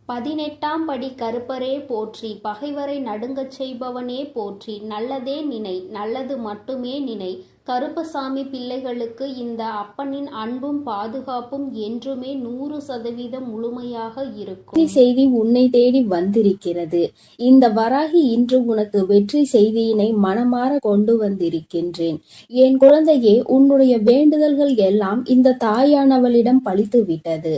18ஆம் படி கருப்பரே போற்றி, பகைவரை நடுங்கச் செய்பவனே போற்றி, நல்லதே நினை, நல்லது மட்டுமே நினை. கருப்பசாமி பிள்ளைகளுக்கு இந்த அப்பனின் அன்பும் பாதுகாப்பும் என்றுமே 100% முழுமையாக இருக்கும். செய்தி உன்னை தேடி வந்திருக்கிறது. இந்த வராகி இன்று உனக்கு வெற்றி செய்தியினை மனமாற கொண்டு வந்திருக்கின்றேன். என் குழந்தையே, உன்னுடைய வேண்டுதல்கள் எல்லாம் இந்த தாயானவளிடம் பலித்து விட்டது.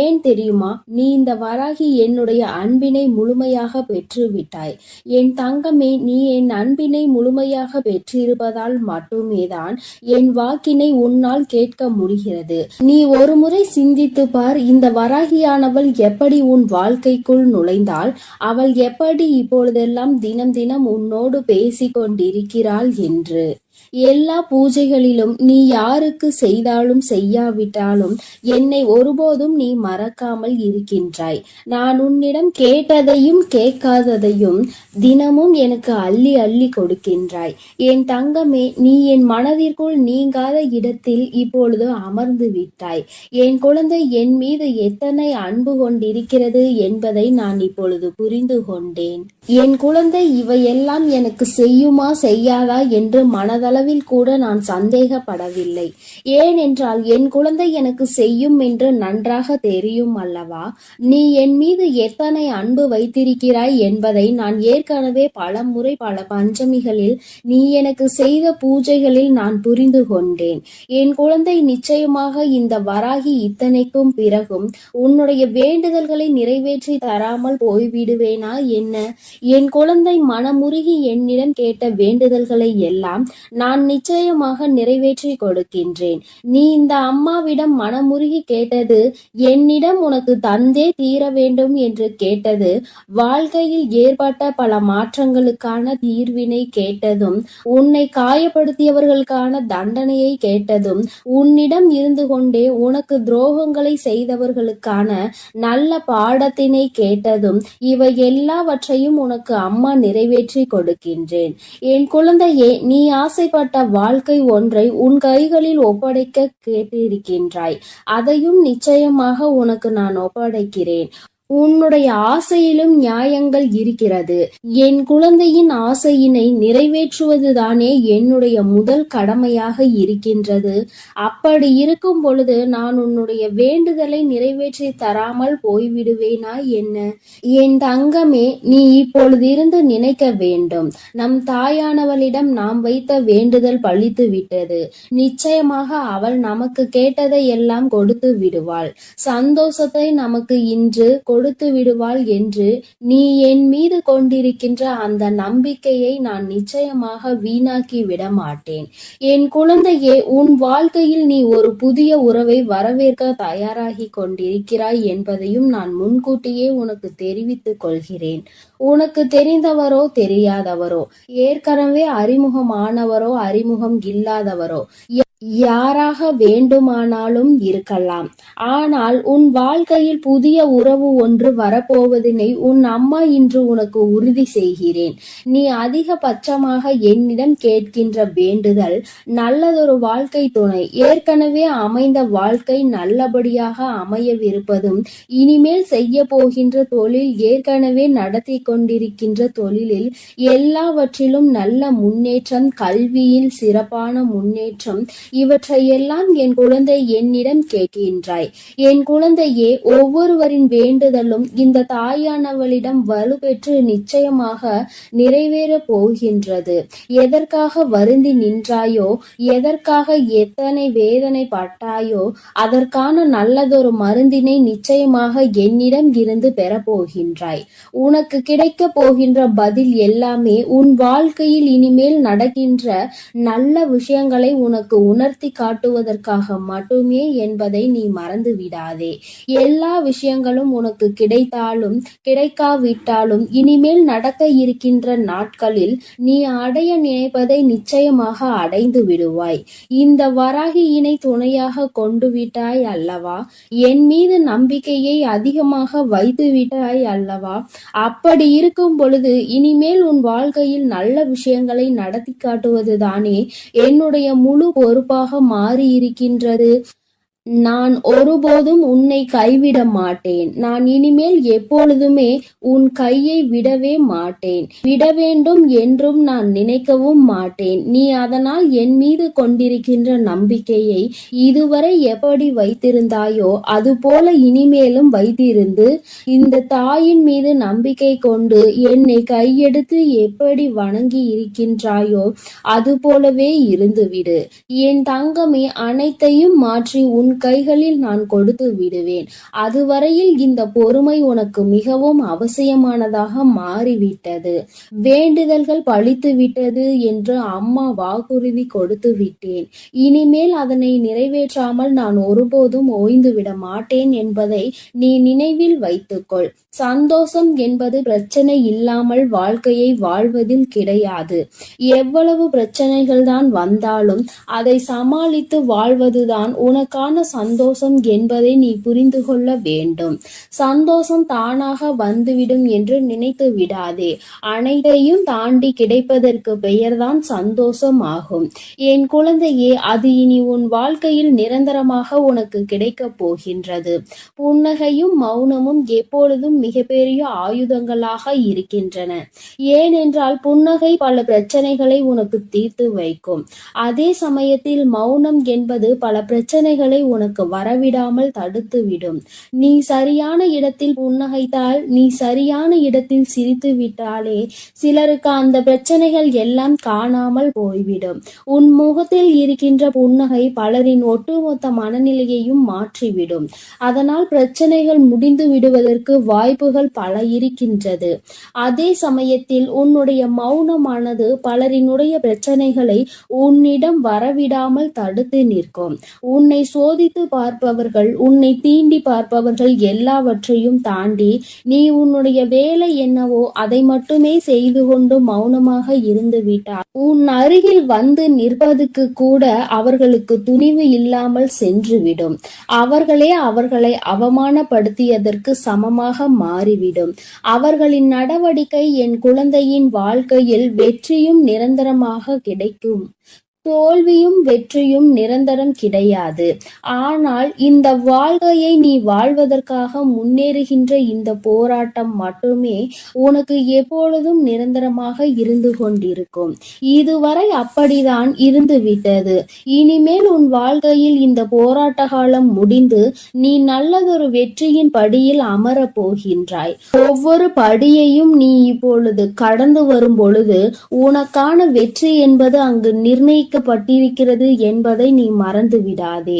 ஏன் தெரியுமா? நீ இந்த வராகி என்னுடைய அன்பினை முழுமையாக பெற்று விட்டாய். என் தங்கமே, நீ என் அன்பினை முழுமையாக பெற்றிருப்பதால் மட்டுமே தான் என் வாக்கினை உன்னால் கேட்க முடிகிறது. நீ ஒரு முறை சிந்தித்து பார், இந்த வராகியானவள் எப்படி உன் வாழ்க்கைக்குள் நுழைந்தாள், அவள் எப்படி இப்பொழுதெல்லாம் தினம் தினம் உன்னோடு பேசிக் கொண்டிருக்கிறாள் என்று. எல்லா பூஜைகளிலும் நீ யாருக்கு செய்தாலும் செய்யாவிட்டாலும் என்னை ஒருபோதும் நீ மறக்காமல் இருக்கின்றாய். நான் உன்னிடம் கேட்டதையும் கேட்காததையும் தினமும் எனக்கு அள்ளி அள்ளி கொடுக்கின்றாய். என் தங்கமே, நீ என் மனதிற்குள் நீங்காத இடத்தில் இப்பொழுது அமர்ந்து விட்டாய். என் குழந்தை என் மீது எத்தனை அன்பு கொண்டிருக்கிறது என்பதை நான் இப்பொழுது புரிந்து கொண்டேன். என் குழந்தை இவையெல்லாம் எனக்கு செய்யுமா செய்யாதா என்று மனதளவில் கூட நான் சந்தேகப்படவில்லை. ஏனென்றால் என் குழந்தை எனக்கு செய்யும் என்று நன்றாக தெரியும் அல்லவா? நீ என் மீது எத்தனை அன்பு வைத்திருக்கிறாய் என்பதை நான் ஏற்கனவே பல முறை பல பஞ்சமிகளில் நீ எனக்கு செய்த பூஜைகளில் நான் புரிந்து கொண்டேன். என் குழந்தை, நிச்சயமாக இந்த வராகி இத்தனைக்கும் பிறகும் உன்னுடைய வேண்டுதல்களை நிறைவேற்றி தராமல் போய்விடுவேனா என்ன? என் குழந்தை, மனமுருகி என்னிடம் கேட்ட வேண்டுதல்களை எல்லாம் நான் நிச்சயமாக நிறைவேற்றி கொடுக்கின்றேன். நீ இந்த அம்மாவிடம் மனமுருகி கேட்டது, என்னிடம் உனக்கு தந்தே தீர வேண்டும் என்று கேட்டது, வாழ்க்கையில் ஏற்பட்ட பல மாற்றங்களுக்கான தீர்வினை கேட்டதும், உன்னை காயப்படுத்தியவர்களுக்கான தண்டனையை கேட்டதும், உன்னிடம் இருந்து கொண்டே உனக்கு துரோகங்களை செய்தவர்களுக்கான நல்ல பாடத்தினை கேட்டதும், இவை எல்லாவற்றையும் உனக்கு அம்மா நிறைவேற்றி கொடுக்கின்றேன். என் குழந்தையே, நீ ஆசைப்பட்ட வாழ்க்கை ஒன்றை உன் கைகளில் ஒப்படைக்க கேட்டிருக்கின்றாய். அதையும் நிச்சயமாக உனக்கு நான் ஒப்படைக்கிறேன். உன்னுடைய ஆசையிலும் நியாயங்கள் இருக்கிறது. என் குழந்தையின் ஆசையினை நிறைவேற்றுவதுதானே என்னுடைய முதல் கடமையாக இருக்கின்றது. அப்படி இருக்கும் பொழுது நான் உன்னுடைய வேண்டுதலை நிறைவேற்றி தராமல் போய்விடுவேனா என்ன? என் தங்கமே, நீ இப்பொழுது இருந்து நினைக்க வேண்டும், நம் தாயானவளிடம் நாம் வைத்த வேண்டுதல் பலித்து விட்டது. நிச்சயமாக அவள் நமக்கு கேட்டதை எல்லாம் கொடுத்து விடுவாள். சந்தோஷத்தை நமக்கு இன்று கொடுத்து விடுவாள் என்று நீ என் மீது கொண்டிருக்கின்ற அந்த நம்பிக்கையை நான் நிச்சயமாக வீணாக்கி விட மாட்டேன். என் குழந்தையே, உன் வாழ்க்கையில் நீ ஒரு புதிய உறவை வரவேற்க தயாராகி கொண்டிருக்கிறாய் என்பதையும் நான் முன்கூட்டியே உனக்கு தெரிவித்துக் கொள்கிறேன். உனக்கு தெரிந்தவரோ தெரியாதவரோ, ஏற்கனவே அறிமுகமானவரோ அறிமுகம் இல்லாதவரோ, யாராக வேண்டுமானாலும் இருக்கலாம். ஆனால் உன் வாழ்க்கையில் புதிய உறவு ஒன்று வரப்போவதினை உன் அம்மா இன்று உனக்கு உறுதி செய்கிறேன். நீ அதிகபட்சமாக என்னிடம் கேட்கின்ற வேண்டுதல் நல்லதொரு வாழ்க்கை துணை, ஏற்கனவே அமைந்த வாழ்க்கை நல்லபடியாக அமையவிருப்பதும், இனிமேல் செய்ய போகின்ற தொழில், ஏற்கனவே நடத்தி கொண்டிருக்கின்ற தொழிலில் எல்லாவற்றிலும் நல்ல முன்னேற்றம், கல்வியில் சிறப்பான முன்னேற்றம், இவற்றையெல்லாம் என் குழந்தை என்னிடம் கேட்கின்றாய். என் குழந்தையே, ஒவ்வொருவரின் வேண்டுதலும் இந்த தாயானவளிடம் வலுப்பெற்று நிச்சயமாக நிறைவேற போகின்றது. எதற்காக வருந்தி நின்றாயோ, எதற்காக எத்தனை வேதனை பட்டாயோ, அதற்கான நல்லதொரு மருந்தினை நிச்சயமாக என்னிடம் இருந்து பெறப்போகின்றாய். உனக்கு கிடைக்க போகின்ற பதில் எல்லாமே உன் வாழ்க்கையில் இனிமேல் நடக்கின்ற நல்ல விஷயங்களை உனக்கு உணர்த்தி காட்டுவதற்காக மட்டுமே என்பதை நீ மறந்து விடாதே. எல்லா விஷயங்களும் உனக்கு கிடைத்தாலும் கிடைக்காவிட்டாலும் இனிமேல் நடக்க இருக்கின்ற நாட்களில் நீ அடைய நினைப்பதை நிச்சயமாக அடைந்து விடுவாய். இந்த வராகியினை துணையாக கொண்டு விட்டாய் அல்லவா? என் மீது நம்பிக்கையை அதிகமாக வைத்து விட்டாய் அல்லவா? அப்படி இருக்கும் பொழுது இனிமேல் உன் வாழ்க்கையில் நல்ல விஷயங்களை நடத்தி காட்டுவதுதானே என்னுடைய முழு பொறுப்பாக மாறி இருக்கின்றது. நான் ஒருபோதும் உன்னை கைவிட மாட்டேன். நான் இனிமேல் எப்பொழுதுமே உன் கையை விடவே மாட்டேன். விட வேண்டும் என்றும் நான் நினைக்கவும் மாட்டேன். நீ அதனால் என் மீது கொண்டிருக்கின்ற நம்பிக்கையை இதுவரை எப்படி வைத்திருந்தாயோ அதுபோல இனிமேலும் வைத்திருந்து இந்த தாயின் மீது நம்பிக்கை கொண்டு என்னை கையெடுத்து எப்படி வணங்கி இருக்கின்றாயோ அதுபோலவே இருந்துவிடு. என் தங்கமே, அனைத்தையும் மாற்றி உன் கைகளில் நான் கொடுத்து விடுவேன். அதுவரையில் இந்த பொறுமை உனக்கு மிகவும் அவசியமானதாக மாறிவிட்டது. வேண்டுதல்கள் பலித்து விட்டது என்று அம்மா வாக்குறுதி கொடுத்து விட்டேன். இனிமேல் அதனை நிறைவேற்றாமல் நான் ஒருபோதும் ஓய்ந்து விட மாட்டேன் என்பதை நீ நினைவில் வைத்துக்கொள். சந்தோஷம் என்பது பிரச்சனை இல்லாமல் வாழ்க்கையை வாழ்வதில் கிடையாது. எவ்வளவு பிரச்சனைகள் தான் வந்தாலும் அதை சமாளித்து வாழ்வதுதான் உனக்கான சந்தோஷம் என்பதை நீ புரிந்து கொள்ள வேண்டும். சந்தோஷம் தானாக வந்துவிடும் என்று நினைத்து விடாதே. அனைத்தையும் தாண்டி கிடைப்பதற்கு பெயர்தான் சந்தோஷம் ஆகும். என் குழந்தையே, அது இனி உன் வாழ்க்கையில் நிரந்தரமாக உனக்கு கிடைக்கப் போகின்றது. புன்னகையும் மௌனமும் எப்பொழுதும் மிகப்பெரிய ஆயுதங்களாக இருக்கின்றன. ஏனென்றால் புன்னகை பல பிரச்சனைகளை உனக்கு தீர்த்து வைக்கும். அதே சமயத்தில் மௌனம் என்பது பல பிரச்சனைகளை உனக்கு வரவிடாமல் தடுத்துவிடும். நீ சரியான இடத்தில் புன்னகைத்தால், நீ சரியான இடத்தில் சிரித்து விட்டாலே சிலருக்கு அந்த பிரச்சனைகள் எல்லாம் காணாமல் போய்விடும். உன் முகத்தில் இருக்கின்ற புன்னகை பலரின் ஒட்டுமொத்த மனநிலையையும் மாற்றிவிடும். அதனால் பிரச்சனைகள் முடிந்து விடுவதற்கு வாய்ப்புகள் பல இருக்கின்றது. அதே சமயத்தில் உன்னுடைய மௌனமானது பலரினுடைய பிரச்சனைகளை உன்னிடம் வரவிடாமல் தடுத்து நிற்கும். உன்னை சோதித்து பார்ப்பவர்கள், உன்னை தீண்டி பார்ப்பவர்கள் எல்லாவற்றையும் தாண்டி நீ உன்னுடைய வேலை என்னவோ அதை மட்டுமே செய்து கொண்டு மௌனமாக இருந்து விட்டால் உன் அருகில் வந்து நிற்பதுக்கு கூட அவர்களுக்கு துணிவு இல்லாமல் சென்றுவிடும். அவர்களே அவர்களை அவமானப்படுத்தியதற்கு சமமாக மாறிவிடும். அவர்களின் நடவடிக்கை என் குழந்தையின் வாழ்க்கையில் வெற்றியும் நிரந்தரமாக கிடைக்கும். தோல்வியும் வெற்றியும் நிரந்தரம் கிடையாது. ஆனால் இந்த வாழ்க்கையை நீ வாழ்வதற்காக முன்னேறுகின்ற இந்த போராட்டம் மட்டுமே உனக்கு எப்பொழுதும் நிரந்தரமாக இருந்து கொண்டிருக்கும். இதுவரை அப்படிதான் இருந்து விட்டது. இனிமேல் உன் வாழ்க்கையில் இந்த போராட்ட காலம் முடிந்து நீ நல்லதொரு வெற்றியின் படியில் அமரப் போகின்றாய். ஒவ்வொரு படியையும் நீ இப்பொழுது கடந்து வரும் பொழுது உனக்கான வெற்றி என்பது அங்கு பட்டிருக்கிறது என்பதை நீ மறந்து விடாதே.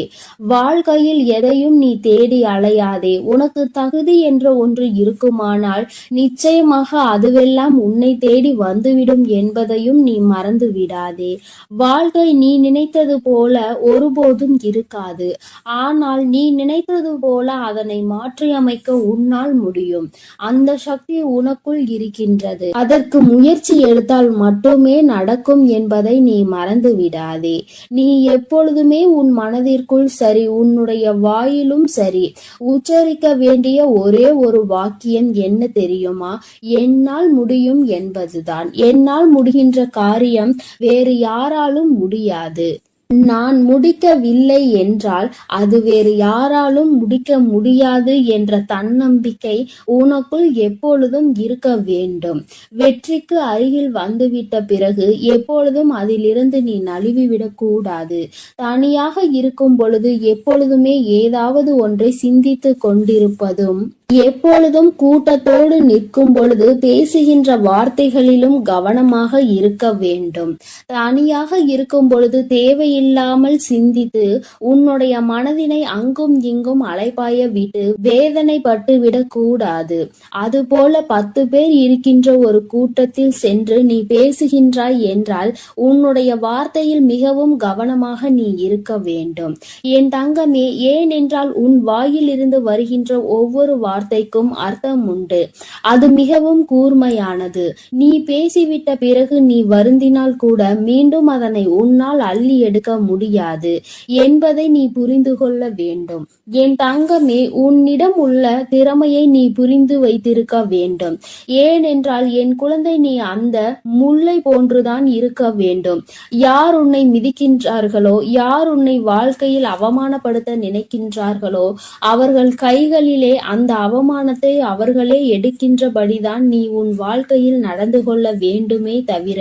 வாழ்க்கையில் எதையும் நீ தேடி அலையாதே. உனக்கு தகுதி என்ற ஒன்று இருக்குமானால் நிச்சயமாக அதுவெல்லாம் உன்னை தேடி வந்துவிடும் என்பதையும் நீ மறந்து விடாதே. வாழ்க்கை நீ நினைத்தது போல ஒருபோதும் இருக்காது. ஆனால் நீ நினைத்தது போல அதனை மாற்றியமைக்க உன்னால் முடியும். அந்த சக்தி உனக்குள் இருக்கின்றது. அதற்கு முயற்சி எடுத்தால் மட்டுமே நடக்கும் என்பதை நீ மறந்து விடாதே. நீ எப்பொழுதுமே உன் மனதிற்குள் சரி, உன்னுடைய வாயிலும் சரி, உச்சரிக்க வேண்டிய ஒரே ஒரு வாக்கியம் என்ன தெரியுமா? என்னால் முடியும் என்பதுதான். என்னால் முடிகின்ற காரியம் வேறு யாராலும் முடியாது. நான் முடிக்கவில்லை என்றால் அது வேறு யாராலும் முடிக்க முடியாது என்ற தன்னம்பிக்கை உனக்குள் எப்பொழுதும் இருக்க வேண்டும். வெற்றிக்கு அருகில் வந்துவிட்ட பிறகு எப்பொழுதும் அதிலிருந்து நீ நழுவிவிடக் கூடாது. தனியாக இருக்கும் பொழுது எப்பொழுதுமே ஏதாவது ஒன்றை சிந்தித்து கொண்டிருப்பதும், எப்பொழுதும் கூட்டத்தோடு நிற்கும் பொழுது பேசுகின்ற வார்த்தைகளிலும் கவனமாக இருக்க வேண்டும். தனியாக இருக்கும் பொழுது தேவையில்லாமல் சிந்தித்து உன்னுடைய மனதினை அங்கும் இங்கும் அலைபாய விட்டு வேதனைப்பட்டு விடக் கூடாது. அதுபோல 10 பேர் இருக்கின்ற ஒரு கூட்டத்தில் சென்று நீ பேசுகின்றாய் என்றால் உன்னுடைய வார்த்தையில் மிகவும் கவனமாக நீ இருக்க வேண்டும். என் தங்கமே, ஏனென்றால் உன் வாயில் இருந்து வருகின்ற ஒவ்வொரு வார்த்தைக்கும் அர்த்தம் உண்டு. அது மிகவும் கூர்மையானது. நீ பேசிவிட்ட பிறகு நீ வருந்தினால் கூட மீண்டும் அதனை உன்னால் அள்ளி எடுக்க முடியாது என்பதை நீ புரிந்து கொள்ள வேண்டும். என் தங்கமே, உன்னிடம் உள்ள திறமையை நீ புரிந்து வைத்திருக்க வேண்டும். ஏனென்றால் என் குழந்தை, நீ அந்த முல்லை போன்றுதான் இருக்க வேண்டும். யார் உன்னை மிதிக்கின்றார்களோ, யார் உன்னை வாழ்க்கையில் அவமானப்படுத்த நினைக்கின்றார்களோ, அவர்கள் கைகளிலே அந்த அவமானத்தை அவர்களே எடுக்கின்றபடிதான் நீ உன் வாழ்க்கையில் நடந்து கொள்ள வேண்டுமே தவிர,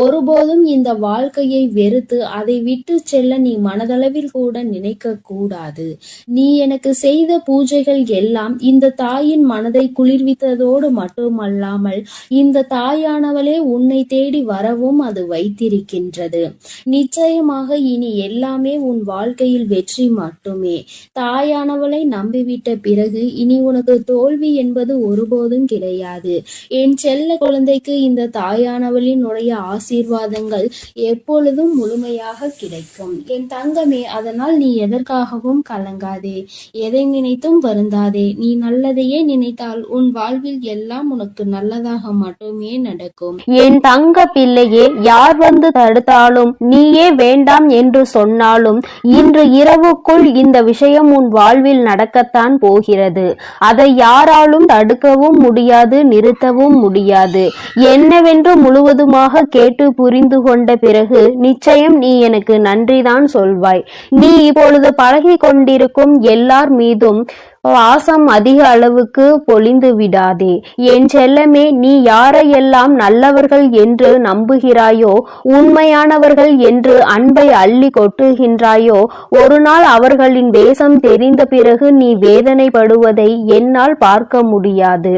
ஒருபோதும் இந்த வாழ்க்கையை வெறுத்து அதை விட்டு செல்ல நீ மனதளவில் கூட நினைக்க கூடாது. நீ எனக்கு செய்த பூஜைகள் எல்லாம் இந்த தாயின் மனதை குளிர்வித்ததோடு மட்டுமல்லாமல் இந்த தாயானவளே உன்னை தேடி வரவும் அது வைத்திருக்கின்றது. நிச்சயமாக இனி எல்லாமே உன் வாழ்க்கையில் வெற்றி மட்டுமே. தாயானவளை நம்பிவிட்ட பிறகு இனி உனக்கு தோல்வி என்பது ஒருபோதும் கிடையாது. என் செல்ல குழந்தைக்கு இந்த தாயானவளினுடைய ஆசீர்வாதங்கள் எப்பொழுதும் முழுமையாக கிடைக்கும். என் தங்கமே, அதனால் நீ எதற்காகவும் கலங்காதே, எதை நினைத்தும் வருந்தாதே. நீ நல்லதையே நினைத்தால் உன் வாழ்வில் எல்லாம் உனக்கு நல்லதாக மட்டுமே நடக்கும். என் தங்க பிள்ளையே, யார் வந்து தடுத்தாலும், நீயே வேண்டாம் என்று சொன்னாலும், இன்று இரவுக்குள் இந்த விஷயம் உன் வாழ்வில் நடக்கத்தான் போகிறது. அதை யாராலும் தடுக்கவும் முடியாது, நிறுத்தவும் முடியாது. என்னவென்று முழுவதுமாக கேட்டு புரிந்து கொண்ட பிறகு நிச்சயம் நீ எனக்கு நன்றிதான் சொல்வாய். நீ இப்பொழுது பழகி கொண்டிருக்கும் எல்லார் மீதும் வாசம் அதிக அளவுக்கு பொழிந்து விடாதே. என் செல்லமே, நீ யாரையெல்லாம் நல்லவர்கள் என்று நம்புகிறாயோ, உண்மையானவர்கள் என்று அன்பை அள்ளி கொட்டுகின்றாயோ, ஒரு நாள் அவர்களின் வேஷம் தெரிந்த பிறகு நீ வேதனைப்படுவதை என்னால் பார்க்க முடியாது.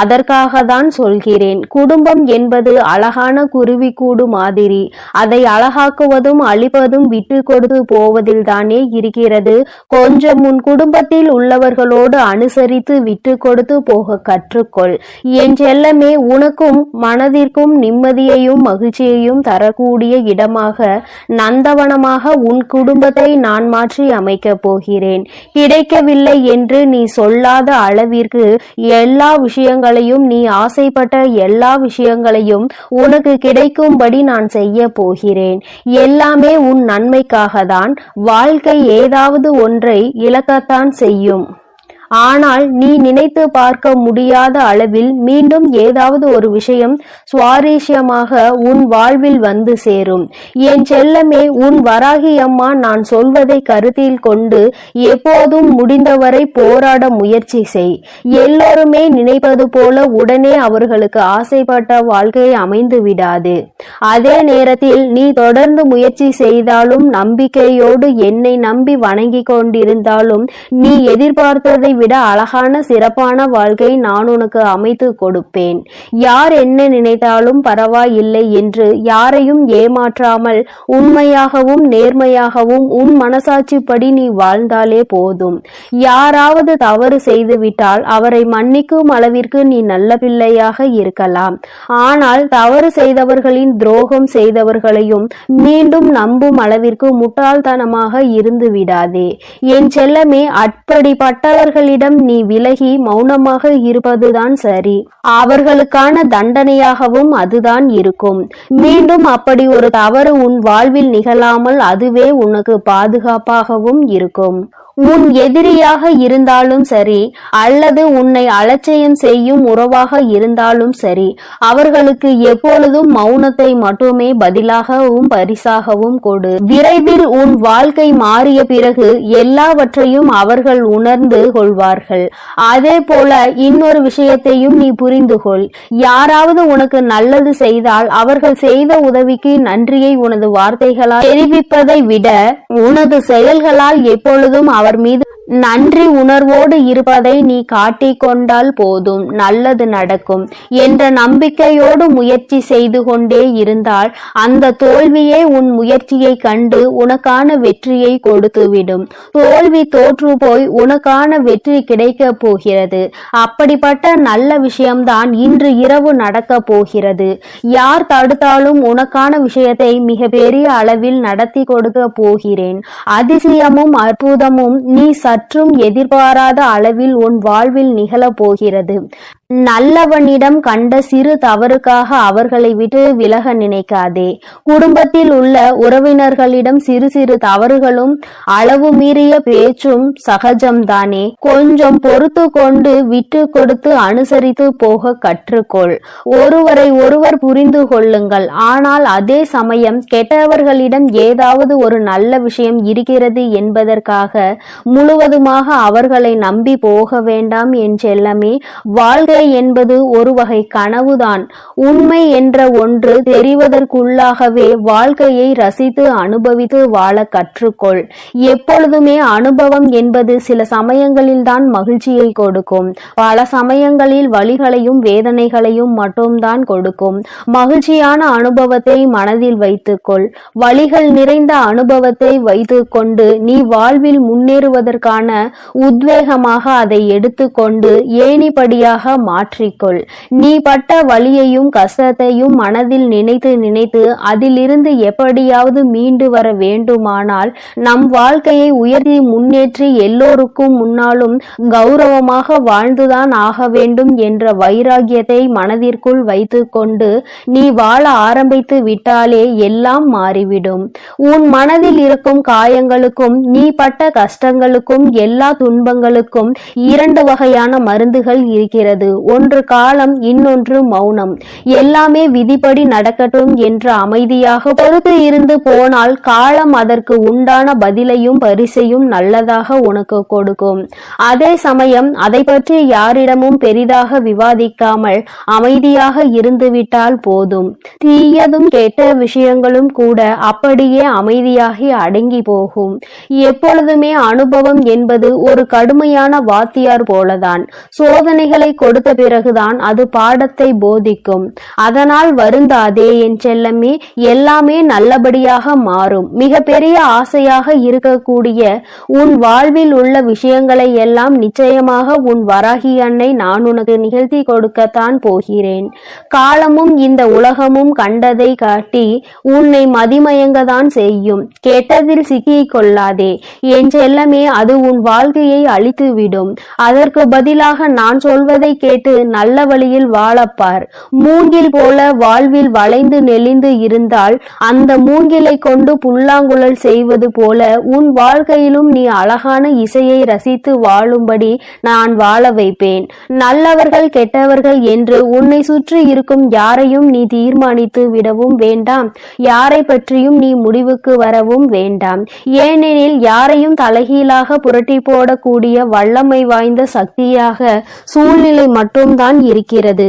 அதற்காக தான் சொல்கிறேன். குடும்பம் என்பது அழகான குருவிக்கூடு மாதிரி. அதை அழகாக்குவதும் அழிப்பதும் விட்டு கொடுத்து போவதில் தானே இருக்கிறது. கொஞ்சம் உன் குடும்பத்தில் உள்ளவர்களோடு அனுசரித்து விட்டு கொடுத்து போக கற்றுக்கொள். என் செல்லமே, உனக்கும் மனதிற்கும் நிம்மதியையும் மகிழ்ச்சியையும் தரக்கூடிய இடமாக, நந்தவனமாக உன் குடும்பத்தை நான் மாற்றி அமைக்கப் போகிறேன். கிடைக்கவில்லை என்று நீ சொல்லாத அளவிற்கு எல்லா விஷயங்களையும், நீ ஆசைப்பட்ட எல்லா விஷயங்களையும் உனக்கு கிடைக்கும்படி நான் செய்ய போகிறேன். எல்லாமே உன் நன்மைக்காக தான். வாழ்க்கை ஏதாவது ஒன்றை இழக்கத்தான் செய்யும். ஆனால் நீ நினைத்து பார்க்க முடியாத அளவில் மீண்டும் ஏதாவது ஒரு விஷயம் சுவாரஸ்யமாக உன் வாழ்வில் வந்து சேரும். என் செல்லமே, உன் வராகி அம்மா நான் சொல்வதை கருத்தில் கொண்டு எப்போதும் முடிந்தவரை போராட முயற்சி செய். எல்லோருமே நினைப்பது போல உடனே அவர்களுக்கு ஆசைப்பட்ட வாழ்க்கை அமைந்து விடாது. அதே நேரத்தில் நீ தொடர்ந்து முயற்சி செய்தாலும், நம்பிக்கையோடு என்னை நம்பி வணங்கி கொண்டிருந்தாலும், நீ எதிர்பார்த்ததை விட அழகான சிறப்பான வாழ்க்கை நான் உனக்கு அமைத்து கொடுப்பேன். யார் என்ன நினைத்தாலும் பரவாயில்லை என்று யாரையும் ஏமாற்றாமல் உண்மையாகவும் நேர்மையாகவும் உன் மனசாட்சிப்படி நீ வாழ்ந்தாலே போதும். யாராவது தவறு செய்துவிட்டால் அவரை மன்னிக்கும் அளவிற்கு நீ நல்ல பிள்ளையாக இருக்கலாம். ஆனால் தவறு செய்தவர்களின் துரோகம் செய்தவர்களையும் மீண்டும் நம்பும் அளவிற்கு முட்டாள்தனமாக இருந்து விடாதே. என் செல்லமே, அப்படிப்பட்டவர்களிடம் நீ விலகி மௌனமாக இருப்பதுதான் சரி. அவர்களுக்கான தண்டனையாகவும் அதுதான் இருக்கும். மீண்டும் அப்படி ஒரு தவறு உன் வாழ்வில் நிகழாமல் அதுவே உனக்கு பாதுகாப்பாகவும் இருக்கும். உன் எதிரியாக இருந்தாலும் சரி, அல்லது உன்னை அலட்சியம் செய்யும் உறவாக இருந்தாலும் சரி, அவர்களுக்கு எப்பொழுதும் மௌனத்தை மட்டுமே பதிலாகவும் பரிசாகவும் கொடு. விரைவில் உன் வாழ்க்கை மாறிய பிறகு எல்லாவற்றையும் அவர்கள் உணர்ந்து கொள்வார்கள். அதே போல இன்னொரு விஷயத்தையும் நீ புரிந்து கொள். யாராவது உனக்கு நல்லது செய்தால் அவர்கள் செய்த உதவிக்கு நன்றியை உனது வார்த்தைகளால் தெரிவிப்பதை விட உனது செயல்களால் எப்பொழுதும் அவர் மீது நன்றி உணர்வோடு இருப்பதை நீ காட்டிக்கொண்டால் போதும், நல்லது நடக்கும் என்ற நம்பிக்கையோடு முயற்சி செய்து கொண்டே இருந்தால் அந்த தோல்வியே உன் முயற்சியை கண்டு உனக்கான வெற்றியை கொடுத்துவிடும். தோல்வி தோற்று போய் உனக்கான வெற்றி கிடைக்க போகிறது. அப்படிப்பட்ட நல்ல விஷயம்தான் இன்று இரவு நடக்க போகிறது. யார் தடுத்தாலும் உனக்கான விஷயத்தை மிக பெரிய அளவில் நடத்தி கொடுக்க போகிறேன். அதிசயமும் அற்புதமும் நீ சற்றும் எதிர்பாராத அளவில் உன் வாழ்வில் நிகழப் போகிறது. நல்லவனிடம் கண்ட சிறு தவறுக்காக அவர்களை விட்டு விலக நினைக்காதே. குடும்பத்தில் உள்ள உறவினர்களிடம் சிறு சிறு தவறுகளும் அளவு மீறிய பேச்சும் சகஜம்தானே. கொஞ்சம் பொறுத்து கொண்டு விட்டு கொடுத்து அனுசரித்து போக கற்றுக்கொள். ஒருவரை ஒருவர் புரிந்து கொள்ளுங்கள். ஆனால் அதே சமயம் கெட்டவர்களிடம் ஏதாவது ஒரு நல்ல விஷயம் இருக்கிறது என்பதற்காக முழுவதுமாக அவர்களை நம்பி போக வேண்டாம் என் செல்லமே. வாழ்க்கை என்பது ஒரு வகை கனவுதான். உண்மை என்ற ஒன்று தெரிவதற்குள்ளாகவே வாழ்க்கையை ரசித்து அனுபவித்து வாழ கற்றுக்கொள். எப்பொழுதுமே அனுபவம் என்பது சில சமயங்களில்தான் மகிழ்ச்சியை கொடுக்கும். பல சமயங்களில் வலிகளையும் வேதனைகளையும் மட்டும்தான் கொடுக்கும். மகிழ்ச்சியான அனுபவத்தை மனதில் வைத்துக்கொள். வலிகள் நிறைந்த அனுபவத்தை வைத்துக்கொண்டு நீ வாழ்வில் முன்னேறுவதற்கான உத்வேகமாக அதை எடுத்துக்கொண்டு ஏணிப்படியாக மாற்றிக்கொள். நீ பட்ட வலியையும் கஷ்டத்தையும் மனதில் நினைத்து நினைத்து அதிலிருந்து எப்படியாவது மீண்டு வர வேண்டுமானால் நம் வாழ்க்கையை உயர்த்தி முன்னேற்றி எல்லோருக்கும் முன்னாலும் கௌரவமாக வாழ்ந்துதான் ஆக வேண்டும் என்ற வைராகியத்தை மனதிற்குள் வைத்துக்கொண்டு நீ வாழ ஆரம்பித்து விட்டாலே எல்லாம் மாறிவிடும். உன் மனதில் இருக்கும் காயங்களுக்கும் நீ பட்ட கஷ்டங்களுக்கும் எல்லா துன்பங்களுக்கும் இரண்டு வகையான மருந்துகள் இருக்கிறது. ஒன்று காலம், இன்னொன்று மௌனம். எல்லாமே விதிப்படி நடக்கட்டும் என்று அமைதியாக பொறுத்து இருந்து போனால் காலம் அதற்கு உண்டான பதிலையும் பரிசையும் நல்லதாக உனக்கு கொடுக்கும். அதே சமயம் அதை பற்றி யாரிடமும் பெரிதாக விவாதிக்காமல் அமைதியாக இருந்துவிட்டால் போதும். தீயதும் கெட்ட விஷயங்களும் கூட அப்படியே அமைதியாகி அடங்கி போகும். எப்பொழுதுமே அனுபவம் என்பது ஒரு கடுமையான வாத்தியார் போலதான். சோதனைகளை கொடுத்த பிறகுதான் அது பாடத்தை போதிக்கும். அதனால் வருந்தாதே என் செல்லமே. எல்லாமே நல்லபடியாக மாறும். மிக பெரிய ஆசையாக இருக்கக்கூடிய உன் வாழ்வில் உள்ள விஷயங்களை எல்லாம் நிச்சயமாக உன் வராகி அன்னை நான் உனக்கு நிகழ்த்தி கொடுக்கத்தான் போகிறேன். காலமும் இந்த உலகமும் கண்டதை காட்டி உன்னை மதிமயங்கதான் செய்யும். கெட்டதில் சிக்கிக் கொள்ளாதே என் செல்லமே. அது உன் வாழ்க்கையை அழித்துவிடும். அதற்கு பதிலாக நான் சொல்வதை கேட்டு நல்ல வழியில் வாழப்பார். மூங்கில் போல வாழ்வில் வளைந்து நெளிந்து இருந்தால் அந்த மூங்கிலை கொண்டு புல்லாங்குழல் செய்வது போல உன் வாழ்க்கையிலும் நீ அழகான இசையை ரசித்து வாழும்படி நான் வாழ வைப்பேன். நல்லவர்கள் கெட்டவர்கள் என்று உன்னை சுற்றி இருக்கும் யாரையும் நீ தீர்மானித்து விடவும் வேண்டாம். யாரை பற்றியும் நீ முடிவுக்கு வரவும் வேண்டாம். ஏனெனில் யாரையும் தலைகீழாக புரட்டி போடக்கூடிய வல்லமை வாய்ந்த சக்தியாக சூழ்நிலை மட்டும்தான் இருக்கிறது.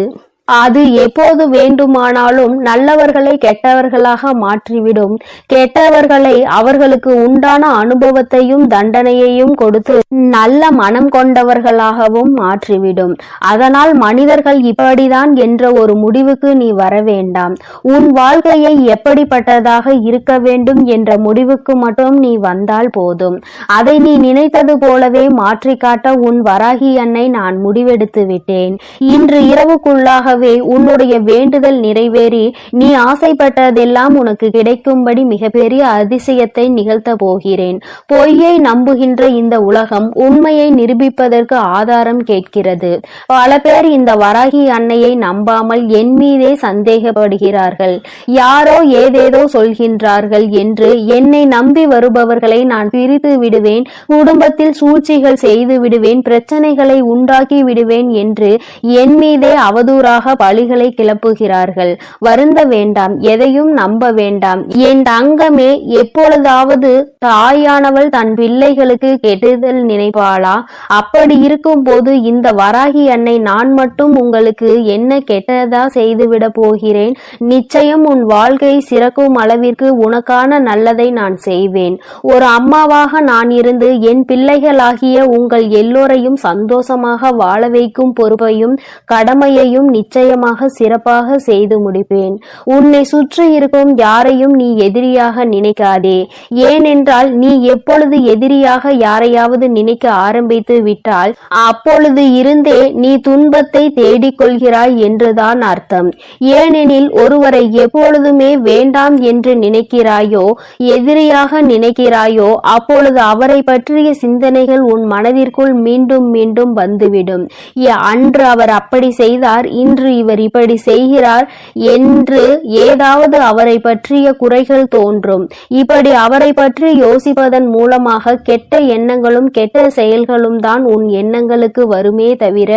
அது எப்போது வேண்டுமானாலும் நல்லவர்களை கெட்டவர்களாக மாற்றிவிடும். கெட்டவர்களை அவர்களுக்கு உண்டான அனுபவத்தையும் தண்டனையையும் கொடுத்து நல்ல மனம் கொண்டவர்களாகவும் மாற்றிவிடும். அதனால் மனிதர்கள் இப்படிதான் என்ற ஒரு முடிவுக்கு நீ வர வேண்டாம். உன் வாழ்க்கையை எப்படிப்பட்டதாக இருக்க வேண்டும் என்ற முடிவுக்கு மட்டும் நீ வந்தால் போதும். அதை நீ நினைத்தது போலவே மாற்றி காட்ட உன் வராகி அன்னை நான் முடிவெடுத்து விட்டேன். இன்று இரவுக்குள்ளாக உன்னுடைய வேண்டுதல் நிறைவேறி நீ ஆசைப்பட்டதெல்லாம் உனக்கு கிடைக்கும்படி மிகப்பெரிய அதிசயத்தை நிகழ்த்த போகிறேன். பொய்யை நம்புகின்ற இந்த உலகம் உண்மையை நிரூபிப்பதற்கு ஆதாரம் கேட்கிறது. பல பேர் இந்த வராகி அன்னையை நம்பாமல் என் மீதே சந்தேகப்படுகிறார்கள். யாரோ ஏதேதோ சொல்கின்றார்கள் என்று என்னை நம்பி வருபவர்களை நான் பிரித்து விடுவேன், குடும்பத்தில் சூழ்ச்சிகள் செய்து விடுவேன், பிரச்சனைகளை உண்டாக்கி விடுவேன் என்று என் மீதே அவதூறாக பழிகளை கிளப்புகிறார்கள். வருந்த வேண்டாம், எதையும் நம்ப வேண்டாம். என் தங்கமே, எப்பொழுதாவது தாயானவள் தன் பிள்ளைகளுக்கு கெடுதல் நினைப்பாளா? அப்படி இருக்கும் போது இந்த வராகி அன்னை நான் மட்டும் உங்களுக்கு என்ன கெட்டதா செய்துவிட போகிறேன்? நிச்சயம் உன் வாழ்க்கை சிறக்கும் அளவிற்கு உனக்கான நல்லதை நான் செய்வேன். ஒரு அம்மாவாக நான் இருந்து என் பிள்ளைகளாகிய உங்கள் எல்லோரையும் சந்தோஷமாக வாழ வைக்கும் பொறுப்பையும் கடமையையும் நிச்சயம் நிச்சயமாக சிறப்பாக செய்து முடிப்பேன். உன்னை சுற்றி இருக்கும் யாரையும் நீ எதிரியாக நினைக்காதே. ஏனென்றால் நீ எப்பொழுது எதிரியாக யாரையாவது நினைக்க ஆரம்பித்து விட்டால் அப்பொழுது இருந்தே நீ துன்பத்தை தேடிக்கொள்கிறாய் என்றுதான் அர்த்தம். ஏனெனில் ஒருவரை எப்பொழுதுமே வேண்டாம் என்று நினைக்கிறாயோ, எதிரியாக நினைக்கிறாயோ, அப்பொழுது அவரை பற்றிய சிந்தனைகள் உன் மனதிற்குள் மீண்டும் மீண்டும் வந்துவிடும். அன்று அவர் அப்படி செய்தார், இன்று இவர் இப்படி செய்கிறார் என்று ஏதாவது அவரை பற்றிய குறைகள் தோன்றும். இப்படி அவரை பற்றி யோசிப்பதன் மூலமாக கெட்ட எண்ணங்களும் கெட்ட செயல்களும் தான் உன் எண்ணங்களுக்கு வருமே தவிர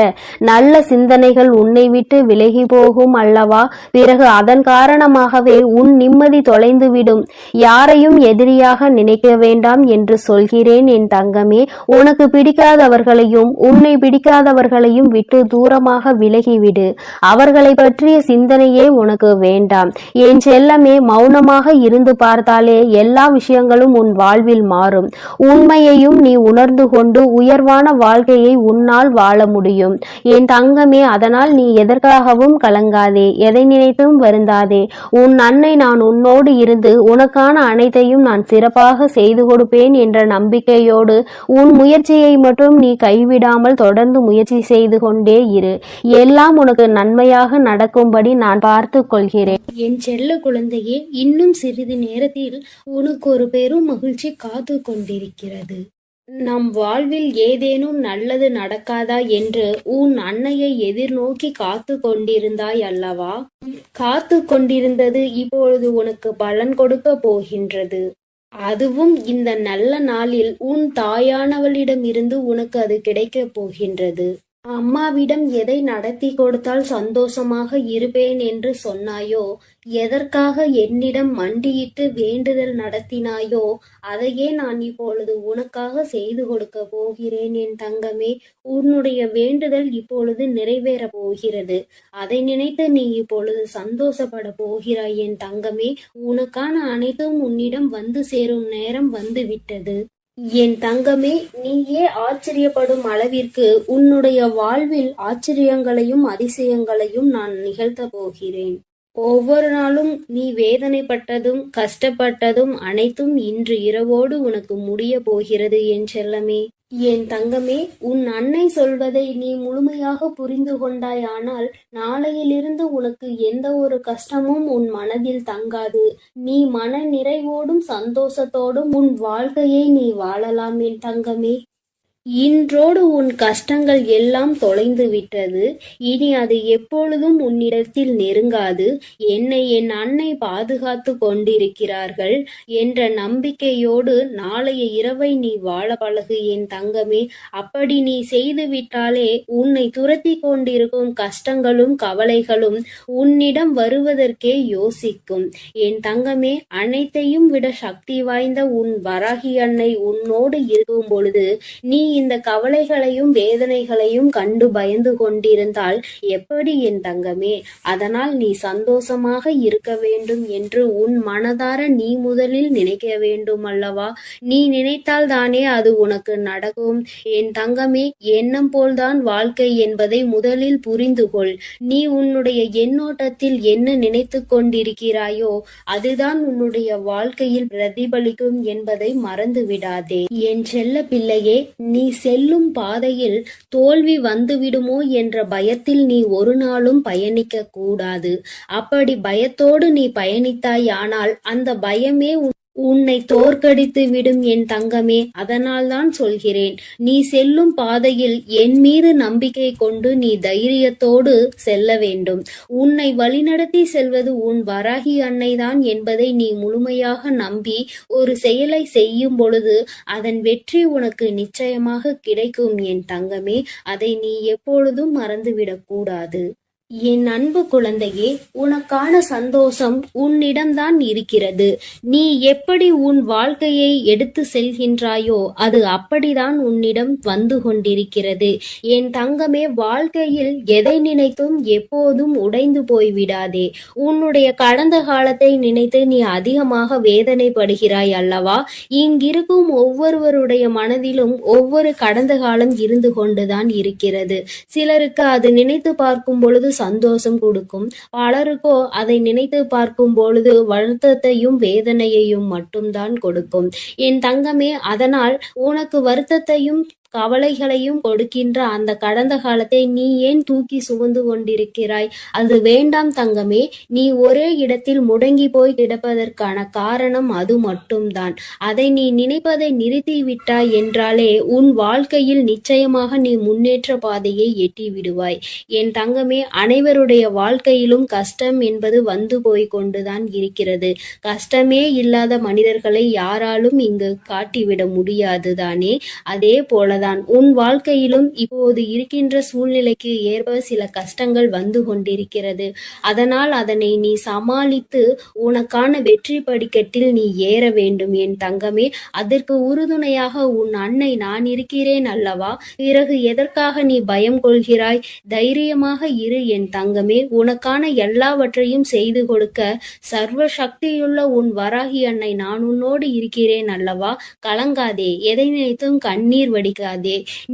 நல்ல சிந்தனைகள் உன்னை விட்டு விலகி போகும் அல்லவா? பிறகு அதன் காரணமாகவே உன் நிம்மதி தொலைந்துவிடும். யாரையும் எதிரியாக நினைக்க வேண்டாம் என்று சொல்கிறேன் என் தங்கமே. உனக்கு பிடிக்காதவர்களையும் உன்னை பிடிக்காதவர்களையும் விட்டு தூரமாக விலகிவிடு. அவர்களை பற்றிய சிந்தனையே உனக்கு வேண்டாம். என் செல்லமே, மௌனமாக இருந்து பார்த்தாலே எல்லா விஷயங்களும் உன் வாழ்வில் மாறும். உண்மையையும் நீ உணர்ந்து கொண்டு உயர்வான வாழ்க்கையை உன்னால் வாழ முடியும் என் தங்கமே. அதனால் நீ எதற்காகவும் கலங்காதே, எதை நினைத்தும் வருந்தாதே. உன் அன்னை நான் உன்னோடு இருந்து உனக்கான அனைத்தையும் நான் சிறப்பாக செய்து கொடுப்பேன் என்ற நம்பிக்கையோடு உன் முயற்சியை மட்டும் நீ கைவிடாமல் தொடர்ந்து முயற்சி செய்து கொண்டே இரு. எல்லாம் உனக்கு நன்மையாக நடக்கும்படி நான் பார்த்து கொள்கிறேன். என் செல்ல குழந்தையே, இன்னும் சிறிது நேரத்தில் உனக்கு ஒரு பெரும் மகிழ்ச்சி காத்து கொண்டிருக்கிறது. நம் வாழ்வில் ஏதேனும் நல்லது நடக்காதா என்று உன் அன்னையை எதிர்நோக்கி காத்து கொண்டிருந்தாய் அல்லவா? காத்து கொண்டிருந்தது இப்பொழுது உனக்கு பலன் கொடுக்க போகின்றது. அதுவும் இந்த நல்ல நாளில் உன் தாயானவளிடமிருந்து உனக்கு அது கிடைக்கப் போகின்றது. அம்மாவிடம் எதை நடத்தி கொடுத்தால் சந்தோஷமாக இருப்பேன் என்று சொன்னாயோ, எதற்காக என்னிடம் மண்டியிட்டு வேண்டுதல் நடத்தினாயோ, அதையே நான் இப்பொழுது உனக்காக செய்து கொடுக்க போகிறேன் என் தங்கமே. உன்னுடைய வேண்டுதல் இப்பொழுது நிறைவேற போகிறது. அதை நினைத்து நீ இப்பொழுது சந்தோஷப்பட போகிறாய் என் தங்கமே. உனக்கான அனைத்தும் உன்னிடம் வந்து சேரும் நேரம் வந்து விட்டது என் தங்கமே. நீயே ஆச்சரியப்படும் அளவிற்கு உன்னுடைய வாழ்வில் ஆச்சரியங்களையும் அதிசயங்களையும் நான் நிகழ்த்த போகிறேன். ஒவ்வொரு நாளும் நீ வேதனைப்பட்டதும் கஷ்டப்பட்டதும் அனைத்தும் இன்று இரவோடு உனக்கு முடிய போகிறது என் செல்லமே. என் தங்கமே, உன் அன்னை சொல்வதை நீ முழுமையாக புரிந்து கொண்டாயானால் நாளையிலிருந்து உனக்கு எந்த ஒரு கஷ்டமும் உன் மனதில் தங்காது. நீ மன நிறைவோடும் சந்தோஷத்தோடும் உன் வாழ்க்கையை நீ வாழலாம் என் தங்கமே. இன்றோடு உன் கஷ்டங்கள் எல்லாம் தொலைந்து விட்டது. இனி அது எப்பொழுதும் உன்னிடத்தில் நெருங்காது. என்னை என் அன்னை பாதுகாத்து கொண்டிருக்கிறார்கள் என்ற நம்பிக்கையோடு நாளைய இரவை நீ வாழ பழகு என் தங்கமே. அப்படி நீ செய்து விட்டாலே உன்னை துரத்தி கொண்டிருக்கும் கஷ்டங்களும் கவலைகளும் உன்னிடம் வருவதற்கே யோசிக்கும் என் தங்கமே. அனைத்தையும் விட சக்தி வாய்ந்த உன் வராகி அன்னை உன்னோடு இருக்கும் பொழுது நீ இந்த கவலைகளையும் வேதனைகளையும் கண்டு பயந்து கொண்டிருந்தால் எப்படி என் தங்கமே? அதனால் நீ சந்தோஷமாக இருக்க வேண்டும் என்று உன் மனதார நீ முதலில் நினைக்க வேண்டும் அல்லவா? நீ நினைத்தால் தானே அது உனக்கு நடக்கும் என் தங்கமே. எண்ணம் போல்தான் வாழ்க்கை என்பதை முதலில் புரிந்து கொள். நீ உன்னுடைய எண்ணோட்டத்தில் என்ன நினைத்து கொண்டிருக்கிறாயோ அதுதான் உன்னுடைய வாழ்க்கையில் பிரதிபலிக்கும் என்பதை மறந்து விடாதே என் செல்ல பிள்ளையே. நீ செல்லும் பாதையில் தோல்வி வந்துவிடுமோ என்ற பயத்தில் நீ ஒரு நாளும் பயணிக்க கூடாது. அப்படி பயத்தோடு நீ பயணித்தாயானால் அந்த பயமே உன்னை தோற்கடித்து விடும் என் தங்கமே. அதனால்தான் சொல்கிறேன், நீ செல்லும் பாதையில் என் மீது நம்பிக்கை கொண்டு நீ தைரியத்தோடு செல்ல வேண்டும். உன்னை வழிநடத்தி செல்வது உன் வராகி அன்னைதான் என்பதை நீ முழுமையாக நம்பி ஒரு செயலை செய்யும் பொழுது அதன் வெற்றி உனக்கு நிச்சயமாக கிடைக்கும் என் தங்கமே. அதை நீ எப்பொழுதும் மறந்துவிடக் கூடாது. என் அன்பு குழந்தையே, உனக்கான சந்தோஷம் உன்னிடம்தான் இருக்கிறது. நீ எப்படி உன் வாழ்க்கையை எடுத்து செல்கின்றாயோ அது அப்படிதான் உன்னிடம் வந்து கொண்டிருக்கிறது என் தங்கமே. வாழ்க்கையில் எதை நினைத்தும் எப்போதும் உடைந்து போய்விடாதே. உன்னுடைய கடந்த காலத்தை நினைத்து நீ அதிகமாக வேதனைப்படுகிறாய் அல்லவா? இங்கிருக்கும் ஒவ்வொருவருடைய மனதிலும் ஒவ்வொரு கடந்த காலம் இருந்து கொண்டுதான் இருக்கிறது. சிலருக்கு அது நினைத்து பார்க்கும் பொழுது சந்தோஷம் கொடுக்கும். பலருக்கோ அதை நினைத்து பார்க்கும் பொழுது வருத்தத்தையும் வேதனையையும் மட்டும்தான் கொடுக்கும். என் தங்கமே, அதனால் உனக்கு வருத்தத்தையும் கவலைகளையும் கொடுக்கின்ற அந்த கடந்த காலத்தை நீ ஏன் தூக்கி சுமந்து கொண்டிருக்கிறாய்? அது வேண்டாம் தங்கமே. நீ ஒரே இடத்தில் முடங்கி போய் கிடப்பதற்கான காரணம் அது மட்டும்தான். அதை நீ நினைப்பதை நிறுத்திவிட்டாய் என்றாலே உன் வாழ்க்கையில் நிச்சயமாக நீ முன்னேற்ற பாதையை எட்டி விடுவாய். என் தங்கமே, அனைவருடைய வாழ்க்கையிலும் கஷ்டம் என்பது வந்து போய் கொண்டுதான் இருக்கிறது. கஷ்டமே இல்லாத மனிதர்களை யாராலும் இங்கு காட்டிவிட முடியாது தானே? அதே போல உன் வாழ்க்கையிலும் இப்போது இருக்கின்ற சூழ்நிலைக்கு ஏற்ப சில கஷ்டங்கள் வந்து கொண்டிருக்கிறது. அதனால் அதனை நீ சமாளித்து உனக்கான வெற்றி படிக்கட்டில் நீ ஏற வேண்டும் என் தங்கமே. அதற்கு உறுதுணையாக உன் அன்னை நான் இருக்கிறேன் அல்லவா? பிறகு எதற்காக நீ பயம் கொள்கிறாய்? தைரியமாக இரு என் தங்கமே. உனக்கான எல்லாவற்றையும் செய்து கொடுக்க சர்வ சக்தியுள்ள உன் வராகி அன்னை நான் உன்னோடு இருக்கிறேன் அல்லவா? கலங்காதே, எதை நினைத்தும் கண்ணீர் வடிக்க.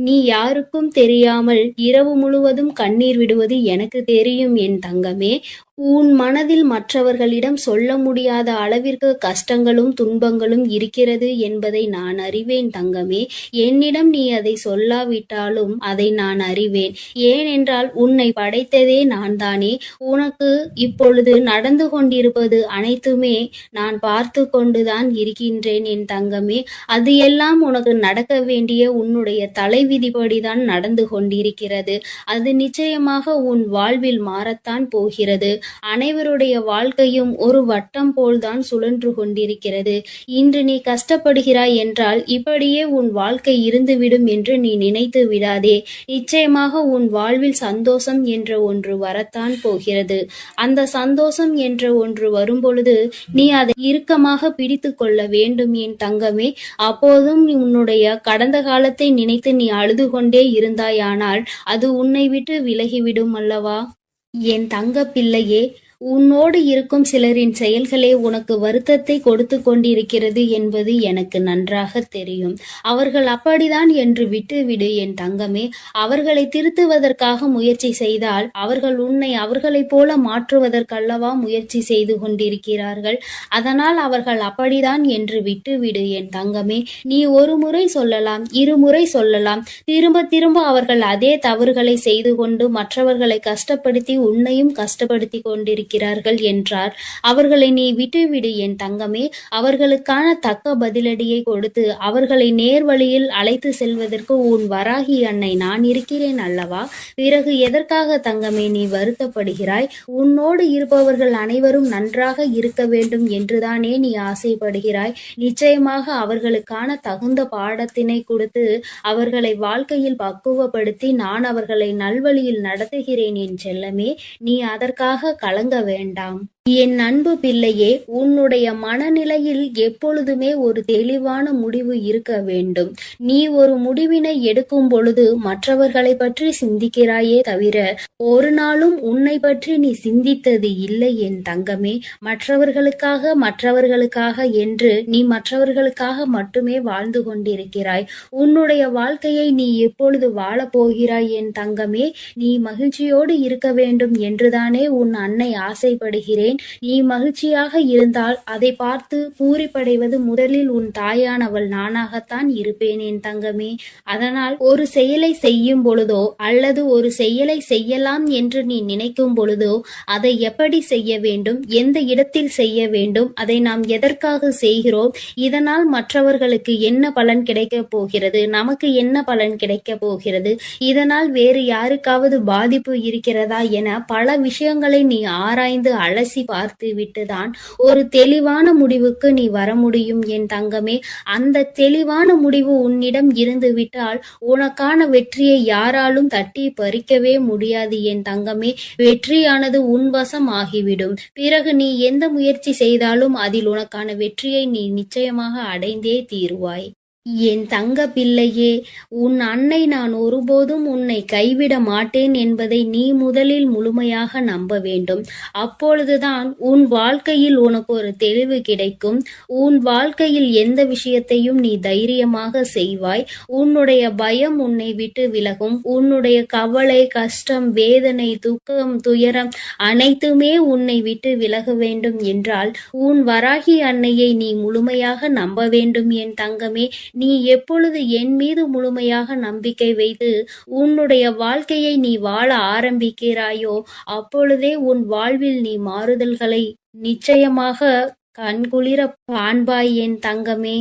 நீ யாருக்கும் தெரியாமல் இரவு முழுவதும் கண்ணீர் விடுவது எனக்கு தெரியும் என் தங்கமே. உன் மனதில் மற்றவர்களிடம் சொல்ல முடியாத அளவிற்கு கஷ்டங்களும் துன்பங்களும் இருக்கிறது என்பதை நான் அறிவேன் தங்கமே. என்னிடம் நீ அதை சொல்லாவிட்டாலும் அதை நான் அறிவேன். ஏனென்றால் உன்னை படைத்ததே நான் தானே. உனக்கு இப்பொழுது நடந்து கொண்டிருப்பது அனைத்துமே நான் பார்த்து கொண்டுதான் இருக்கின்றேன் என் தங்கமே. அது எல்லாம் உனக்கு நடக்க வேண்டிய உன்னுடைய தலைவிதிப்படிதான் நடந்து கொண்டிருக்கிறது. அது நிச்சயமாக உன் வாழ்வில் மாறத்தான் போகிறது. அனைவருடைய வாழ்க்கையும் ஒரு வட்டம் போல்தான் சுழன்று கொண்டிருக்கிறது. இன்று நீ கஷ்டப்படுகிறாய் என்றால் இப்படியே உன் வாழ்க்கை இருந்துவிடும் என்று நீ நினைத்து விடாதே. நிச்சயமாக உன் வாழ்வில் சந்தோஷம் என்ற ஒன்று வரத்தான் போகிறது. அந்த சந்தோஷம் என்ற ஒன்று வரும்பொழுது நீ அதை இறுக்கமாக பிடித்து கொள்ள வேண்டும் என் தங்கமே. அப்போதும் உன்னுடைய கடந்த காலத்தை நினைத்து நீ அழுது கொண்டே இருந்தாயானால் அது உன்னை விட்டு விலகிவிடும் அல்லவா? என் தங்க பிள்ளையே, உன்னோடு இருக்கும் சிலரின் செயல்களே உனக்கு வருத்தத்தை கொடுத்து கொண்டிருக்கிறது என்பது எனக்கு நன்றாக தெரியும். அவர்கள் அப்படிதான் என்று விட்டுவிடு என் தங்கமே. அவர்களை திருத்துவதற்காக முயற்சி செய்தால் அவர்கள் உன்னை அவர்களைப் போல மாற்றுவதற்கல்லவா முயற்சி செய்து கொண்டிருக்கிறார்கள். அதனால் அவர்கள் அப்படிதான் என்று விட்டுவிடு என் தங்கமே. நீ ஒரு முறை சொல்லலாம், இருமுறை சொல்லலாம், திரும்ப திரும்ப அவர்கள் அதே தவறுகளை செய்து கொண்டு மற்றவர்களை கஷ்டப்படுத்தி உன்னையும் கஷ்டப்படுத்தி கொண்டிருக்கிறார்கள் என்றார். அவர்களை நீ விட்டுவிடு என் தங்கமே. அவர்களுக்கான தக்க பதிலடியை கொடுத்து அவர்களை நேர்வழியில் அழைத்து செல்வதற்கு உன் வராகி அன்னை நான் இருக்கிறேன் அல்லவா? பிறகு எதற்காக தங்கமே நீ வருத்தப்படுகிறாய்? உன்னோடு இருப்பவர்கள் அனைவரும் நன்றாக இருக்க வேண்டும் என்றுதானே நீ ஆசைப்படுகிறாய். நிச்சயமாக அவர்களுக்கான தகுந்த பாடத்தினை கொடுத்து அவர்களை வாழ்க்கையில் பக்குவப்படுத்தி நான் அவர்களை நல்வழியில் நடத்துகிறேன் என் செல்லமே. நீ அதற்காக கலங்க வேண்டாம். என் அன்பு பிள்ளையே, உன்னுடைய மனநிலையில் எப்பொழுதுமே ஒரு தெளிவான முடிவு இருக்க வேண்டும். நீ ஒரு முடிவினை எடுக்கும் பொழுது மற்றவர்களை பற்றி சிந்திக்கிறாயே தவிர ஒரு நாளும் உன்னை பற்றி நீ சிந்தித்தது இல்லை என் தங்கமே. மற்றவர்களுக்காக என்று நீ மற்றவர்களுக்காக மட்டுமே வாழ்ந்து கொண்டிருக்கிறாய். உன்னுடைய வாழ்க்கையை நீ எப்பொழுது வாழப்போகிறாய் என் தங்கமே? நீ மகிழ்ச்சியோடு இருக்க வேண்டும் என்றுதானே உன் அன்னை ஆசைப்படுகிறேன். நீ மகிழ்ச்சியாக இருந்தால் அதை பார்த்து பூரிப்படைவது முதலில் உன் தாயானவள் நானாகத்தான் இருப்பேன் என் தங்கமே. அதனால் ஒரு செயலை செய்யும் பொழுதோ அல்லது ஒரு செயலை செய்யலாம் என்று நீ நினைக்கும் பொழுதோ அதை எப்படி செய்ய வேண்டும், எந்த இடத்தில் செய்ய வேண்டும், அதை நாம் எதற்காக செய்கிறோம், இதனால் மற்றவர்களுக்கு என்ன பலன் கிடைக்கப் போகிறது, நமக்கு என்ன பலன் கிடைக்கப் போகிறது, இதனால் வேறு யாருக்காவது பாதிப்பு இருக்கிறதா என பல விஷயங்களை நீ ஆராய்ந்து அலசி பார்த்து விட்டுதான் ஒரு தெளிவான முடிவுக்கு நீ வர முடியும் என் தங்கமே. அந்த தெளிவான முடிவு உன்னிடம் இருந்து விட்டால் உனக்கான வெற்றியை யாராலும் தட்டி பறிக்கவே முடியாது என் தங்கமே. வெற்றியானது உன் வசம் ஆகிவிடும். பிறகு நீ எந்த முயற்சி செய்தாலும் அதில் உனக்கான வெற்றியை நீ நிச்சயமாக அடைந்தே தீருவாய். என் தங்க பிள்ளையே, உன் அன்னை நான் ஒருபோதும் உன்னை கைவிட மாட்டேன் என்பதை நீ முதலில் முழுமையாக நம்ப வேண்டும். அப்பொழுதுதான் உன் வாழ்க்கையில் உனக்கு ஒரு தெளிவு கிடைக்கும். உன் வாழ்க்கையில் எந்த விஷயத்தையும் நீ தைரியமாக செய்வாய். உன்னுடைய பயம் உன்னை விட்டு விலகும். உன்னுடைய கவலை, கஷ்டம், வேதனை, துக்கம், துயரம் அனைத்துமே உன்னை விட்டு விலக வேண்டும் என்றால் உன் வராகி அன்னையை நீ முழுமையாக நம்ப வேண்டும் என் தங்கமே. நீ எப்பொழுது என் மீது முழுமையாக நம்பிக்கை வைத்து உன்னுடைய வாழ்க்கையை நீ வாழ ஆரம்பிக்கிறாயோ அப்பொழுதே உன் வாழ்வில் நீ மாறுதல்களை நிச்சயமாக கண்குளிர காண்பாய் என் தங்கமே.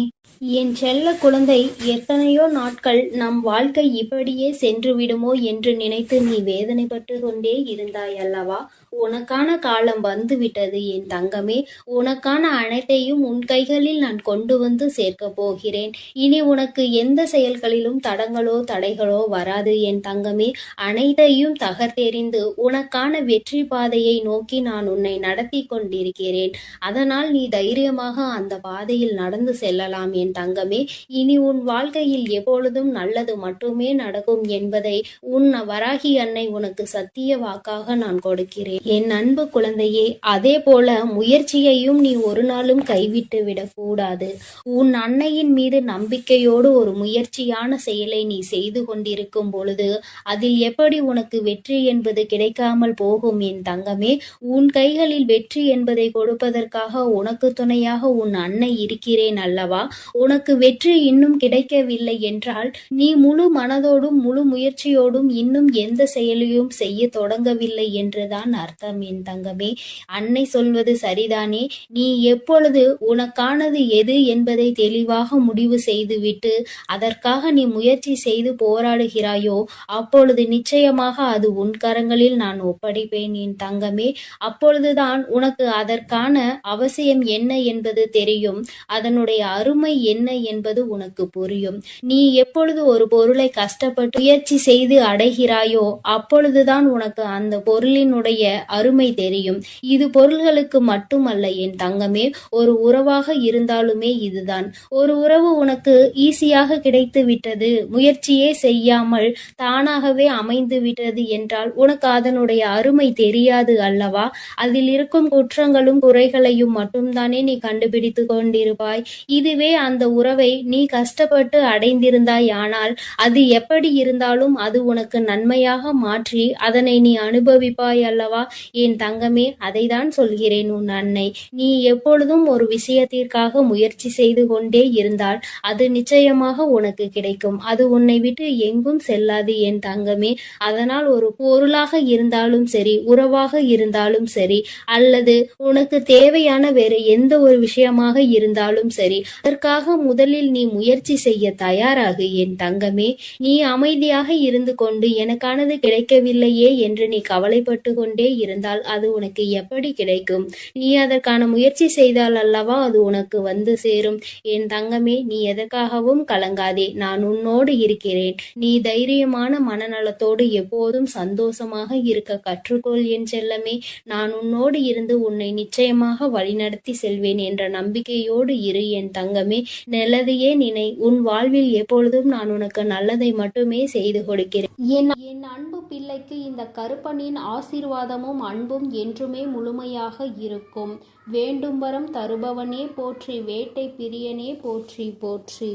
என் செல்ல குழந்தை, எத்தனையோ நாட்கள் நம் வாழ்க்கை இப்படியே சென்று விடுமோ என்று நினைத்து நீ வேதனைப்பட்டு கொண்டே இருந்தாய் அல்லவா? உனக்கான காலம் வந்துவிட்டது என் தங்கமே. உனக்கான அனைத்தையும் உன் கைகளில் நான் கொண்டு வந்து சேர்க்க போகிறேன். இனி உனக்கு எந்த செயல்களிலும் தடங்களோ தடைகளோ வராது என் தங்கமே. அனைத்தையும் தகர்த்தெறிந்து உனக்கான வெற்றி பாதையை நோக்கி நான் உன்னை நடத்தி கொண்டிருக்கிறேன். அதனால் நீ தைரியமாக அந்த பாதையில் நடந்து செல்லலாம் என் தங்கமே. இனி உன் வாழ்க்கையில் எப்பொழுதும் நல்லது மட்டுமே நடக்கும் என்பதை உன் வராகி அன்னை உனக்கு சத்திய வாக்காக நான் கொடுக்கிறேன் என் அன்பு குழந்தையே. அதே போல முயற்சியையும் நீ ஒரு நாளும் கைவிட்டு விடக்கூடாது. உன் அன்னையின் மீது நம்பிக்கையோடு ஒரு முயற்சியான செயலை நீ செய்து கொண்டிருக்கும் பொழுது அதில் எப்படி உனக்கு வெற்றி என்பது கிடைக்காமல் போகும் என் தங்கமே. உன் கைகளில் வெற்றி என்பதை கொடுப்பதற்காக உனக்கு துணையாக உன் அன்னை இருக்கிறேன் அல்லவா? உனக்கு வெற்றி இன்னும் கிடைக்கவில்லை என்றால் நீ முழு மனதோடும் முழு முயற்சியோடும் இன்னும் எந்த செயலையும் செய்ய தொடங்கவில்லை என்றுதான் அர்த்தம் என் தங்கமே. அன்னை சொல்வது சரிதானே? நீ எப்பொழுது உனக்கானது எது என்பதை தெளிவாக முடிவு செய்துவிட்டு அதற்காக நீ முயற்சி செய்து போராடுகிறாயோ அப்பொழுது நிச்சயமாக அது உன் கரங்களில் நான் ஒப்படைப்பேன் என் தங்கமே. அப்பொழுதுதான் உனக்கு அதற்கான அவசியம் என்ன என்பது தெரியும். அதனுடைய அருமை என்ன என்பது உனக்கு புரியும். நீ எப்பொழுது ஒரு பொருளை கஷ்டப்பட்டு முயற்சி செய்து அடைகிறாயோ அப்பொழுதுதான் உனக்கு அந்த பொருளினுடைய அருமை தெரியும். இது பொருள்களுக்கு மட்டுமல்ல என் தங்கமே, ஒரு உறவாக இருந்தாலுமே இதுதான். ஒரு உறவு உனக்கு ஈஸியாக கிடைத்து விட்டது, முயற்சியே செய்யாமல் தானாகவே அமைந்து விட்டது என்றால் உனக்கு அதனுடைய அருமை தெரியாது அல்லவா? அதில் இருக்கும் குற்றங்களும் குறைகளையும் மட்டும்தானே நீ கண்டுபிடித்து கொண்டிருப்பாய். இதுவே அந்த உறவை நீ கஷ்டப்பட்டு அடைந்திருந்தாய் ஆனால் அது எப்படி இருந்தாலும் அது உனக்கு நன்மையாக மாற்றி அதனை நீ அனுபவிப்பாய் அல்லவா என் தங்கமே. அதைதான் சொல்கிறேன் உன் அன்னை. நீ எப்பொழுதும் ஒரு விஷயத்திற்காக முயற்சி செய்து கொண்டே இருந்தால் அது நிச்சயமாக உனக்கு கிடைக்கும். அது உன்னை விட்டு எங்கும் செல்லாது என் தங்கமே. அதனால் ஒரு பொருளாக இருந்தாலும் சரி, உறவாக இருந்தாலும் சரி, அல்லது உனக்கு தேவையான வேறு எந்த ஒரு விஷயமாக இருந்தாலும் சரி, அதற்காக முதலில் நீ முயற்சி செய்ய தயாராகு என் தங்கமே. நீ அமைதியாக இருந்து கொண்டு எனக்கானது கிடைக்கவில்லையே என்று நீ கவலைப்பட்டு கொண்டே இருந்தால் அது உனக்கு எப்படி கிடைக்கும்? நீ அதற்கான முயற்சி செய்தால் அல்லவா அது உனக்கு வந்து சேரும் என் தங்கமே. நீ எதற்காகவும் கலங்காதே, நான் உன்னோடு இருக்கிறேன். நீ தைரியமான மனநலத்தோடு எப்போதும் சந்தோஷமாக இருக்க கற்றுக்கொள் என் செல்லமே. நான் உன்னோடு இருந்து உன்னை நிச்சயமாக வழிநடத்தி செல்வேன் என்ற நம்பிக்கையோடு இரு என் தங்கமே. நல்லதையே நினை. உன் வாழ்வில் எப்பொழுதும் நான் உனக்கு நல்லதை மட்டுமே செய்து கொடுக்கிறேன். என் அன்பு பிள்ளைக்கு இந்த கருப்பனின் ஆசீர்வாதமும் அன்பும் என்றுமே முழுமையாக இருக்கும். வேண்டும் வரம் தருபவனே போற்றி, வேட்டை பிரியனே போற்றி போற்றி.